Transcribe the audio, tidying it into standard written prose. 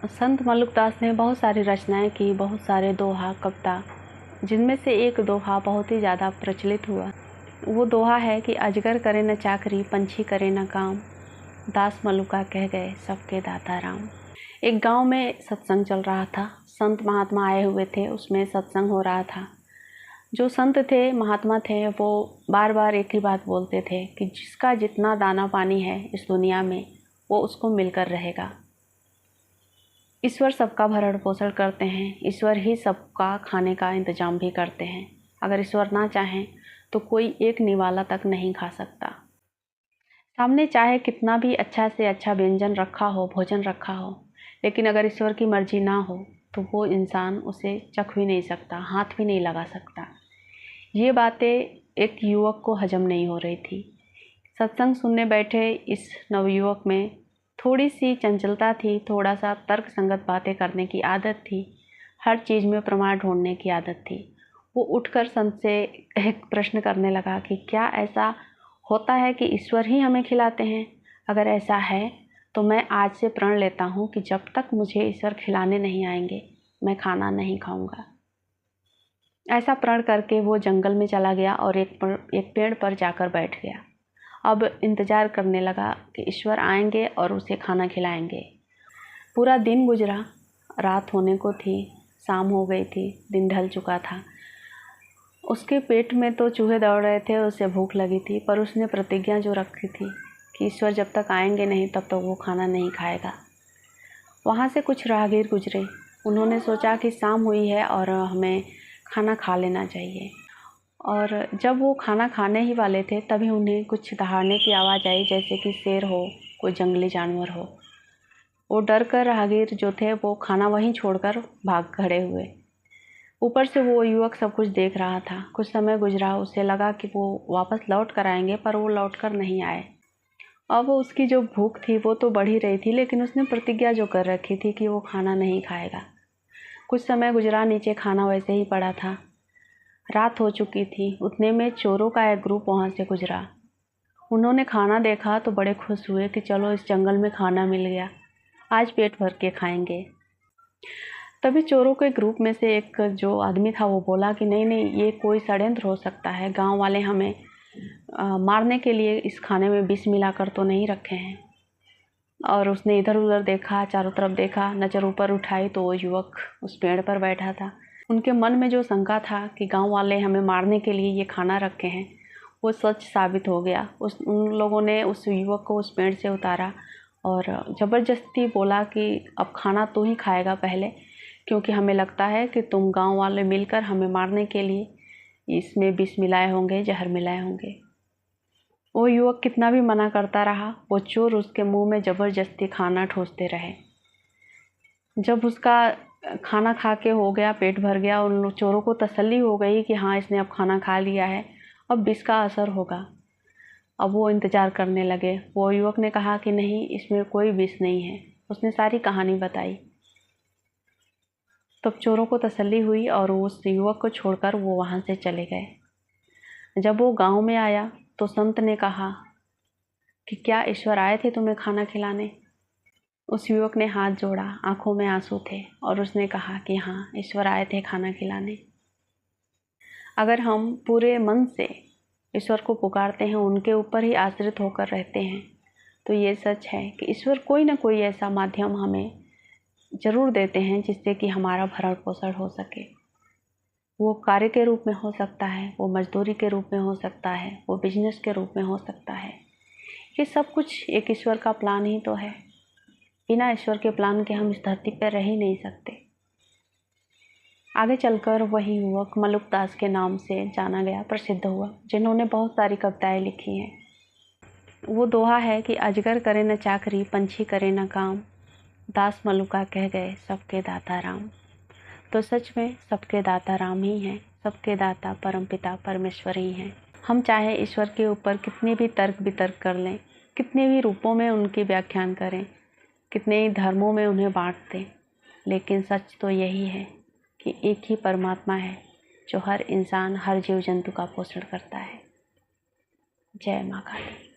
संत मल्लुकदास ने बहुत सारी रचनाएं की, बहुत सारे दोहा, कविता, जिनमें से एक दोहा बहुत ही ज़्यादा प्रचलित हुआ। वो दोहा है कि अजगर करे न चाकरी, पंछी करे न काम, दास मल्लुका कह गए सबके दाता राम। एक गांव में सत्संग चल रहा था, संत महात्मा आए हुए थे, उसमें सत्संग हो रहा था। जो संत थे, महात्मा थे, वो बार बार एक ही बात बोलते थे कि जिसका जितना दाना पानी है इस दुनिया में वो उसको मिलकर रहेगा। ईश्वर सबका भरण पोषण करते हैं, ईश्वर ही सबका खाने का इंतजाम भी करते हैं। अगर ईश्वर ना चाहें तो कोई एक निवाला तक नहीं खा सकता। सामने चाहे कितना भी अच्छा से अच्छा व्यंजन रखा हो, भोजन रखा हो, लेकिन अगर ईश्वर की मर्जी ना हो तो वो इंसान उसे चख भी नहीं सकता, हाथ भी नहीं लगा सकता। ये बातें एक युवक को हजम नहीं हो रही थी। सत्संग सुनने बैठे इस नवयुवक में थोड़ी सी चंचलता थी, थोड़ा सा तर्क संगत बातें करने की आदत थी, हर चीज़ में प्रमाण ढूंढने की आदत थी। वो उठकर संत से एक प्रश्न करने लगा कि क्या ऐसा होता है कि ईश्वर ही हमें खिलाते हैं? अगर ऐसा है तो मैं आज से प्रण लेता हूँ कि जब तक मुझे ईश्वर खिलाने नहीं आएंगे मैं खाना नहीं खाऊंगा। ऐसा प्रण करके वो जंगल में चला गया और एक पेड़ पर जाकर बैठ गया। अब इंतज़ार करने लगा कि ईश्वर आएंगे और उसे खाना खिलाएंगे। पूरा दिन गुजरा, रात होने को थी, शाम हो गई थी, दिन ढल चुका था। उसके पेट में तो चूहे दौड़ रहे थे, उसे भूख लगी थी, पर उसने प्रतिज्ञा जो रखी थी कि ईश्वर जब तक आएंगे नहीं तब तक वो खाना नहीं खाएगा। वहाँ से कुछ राहगीर गुजरे, उन्होंने सोचा कि शाम हुई है और हमें खाना खा लेना चाहिए। और जब वो खाना खाने ही वाले थे तभी उन्हें कुछ दहाड़ने की आवाज़ आई, जैसे कि शेर हो, कोई जंगली जानवर हो। वो डर कर राहगीर जो थे वो खाना वहीं छोड़कर भाग खड़े हुए। ऊपर से वो युवक सब कुछ देख रहा था। कुछ समय गुजरा, उसे लगा कि वो वापस लौट कर आएंगे, पर वो लौट कर नहीं आए। अब उसकी जो भूख थी वो तो बढ़ ही रही थी, लेकिन उसने प्रतिज्ञा जो कर रखी थी कि वो खाना नहीं खाएगा। कुछ समय गुजरा, नीचे खाना वैसे ही पड़ा था। रात हो चुकी थी। उतने में चोरों का एक ग्रुप वहाँ से गुजरा। उन्होंने खाना देखा तो बड़े खुश हुए कि चलो इस जंगल में खाना मिल गया, आज पेट भर के खाएंगे। तभी चोरों के ग्रुप में से एक जो आदमी था वो बोला कि नहीं नहीं, ये कोई षड्यंत्र हो सकता है, गांव वाले हमें मारने के लिए इस खाने में विष मिलाकर तो नहीं रखे हैं। और उसने इधर उधर देखा, चारों तरफ देखा, नज़र ऊपर उठाई तो वो युवक उस पेड़ पर बैठा था। उनके मन में जो शंका था कि गांव वाले हमें मारने के लिए ये खाना रखे हैं, वो सच साबित हो गया। उन लोगों ने उस युवक को उस पेड़ से उतारा और ज़बरदस्ती बोला कि अब खाना तू ही खाएगा पहले, क्योंकि हमें लगता है कि तुम गांव वाले मिलकर हमें मारने के लिए इसमें विष मिलाए होंगे, जहर मिलाए होंगे। वो युवक कितना भी मना करता रहा, वो चोर उसके मुंह में ज़बरदस्ती खाना ठोसते रहे। जब उसका खाना खा के हो गया, पेट भर गया, उन चोरों को तसल्ली हो गई कि हाँ इसने अब खाना खा लिया है, अब विष का असर होगा। अब वो इंतज़ार करने लगे। वो युवक ने कहा कि नहीं, इसमें कोई विष नहीं है। उसने सारी कहानी बताई। तब चोरों को तसल्ली हुई और उस युवक को छोड़कर वो वहाँ से चले गए। जब वो गांव में आया तो संत ने कहा कि क्या ईश्वर आए थे तुम्हें खाना खिलाने? उस युवक ने हाथ जोड़ा, आंखों में आंसू थे, और उसने कहा कि हाँ, ईश्वर आए थे खाना खिलाने। अगर हम पूरे मन से ईश्वर को पुकारते हैं, उनके ऊपर ही आश्रित होकर रहते हैं, तो ये सच है कि ईश्वर कोई ना कोई ऐसा माध्यम हमें ज़रूर देते हैं जिससे कि हमारा भरण पोषण हो सके। वो कार्य के रूप में हो सकता है, वो मजदूरी के रूप में हो सकता है, वो बिजनेस के रूप में हो सकता है। ये सब कुछ एक ईश्वर का प्लान ही तो है। बिना ईश्वर के प्लान के हम इस धरती पर रह ही नहीं सकते। आगे चलकर वही युवक मल्लुकदास के नाम से जाना गया, प्रसिद्ध हुआ, जिन्होंने बहुत सारी कविताएं लिखी हैं। वो दोहा है कि अजगर करे न चाकरी, पंछी करे न काम, दास मल्लुका कह गए सबके दाता राम। तो सच में सबके दाता राम ही हैं, सबके दाता परमपिता परमेश्वर ही हैं। हम चाहे ईश्वर के ऊपर कितने भी तर्क वितर्क कर लें, कितने भी रूपों में उनकी व्याख्यान करें, कितने ही धर्मों में उन्हें बांट दें, लेकिन सच तो यही है कि एक ही परमात्मा है जो हर इंसान, हर जीव जंतु का पोषण करता है। जय माँ काली।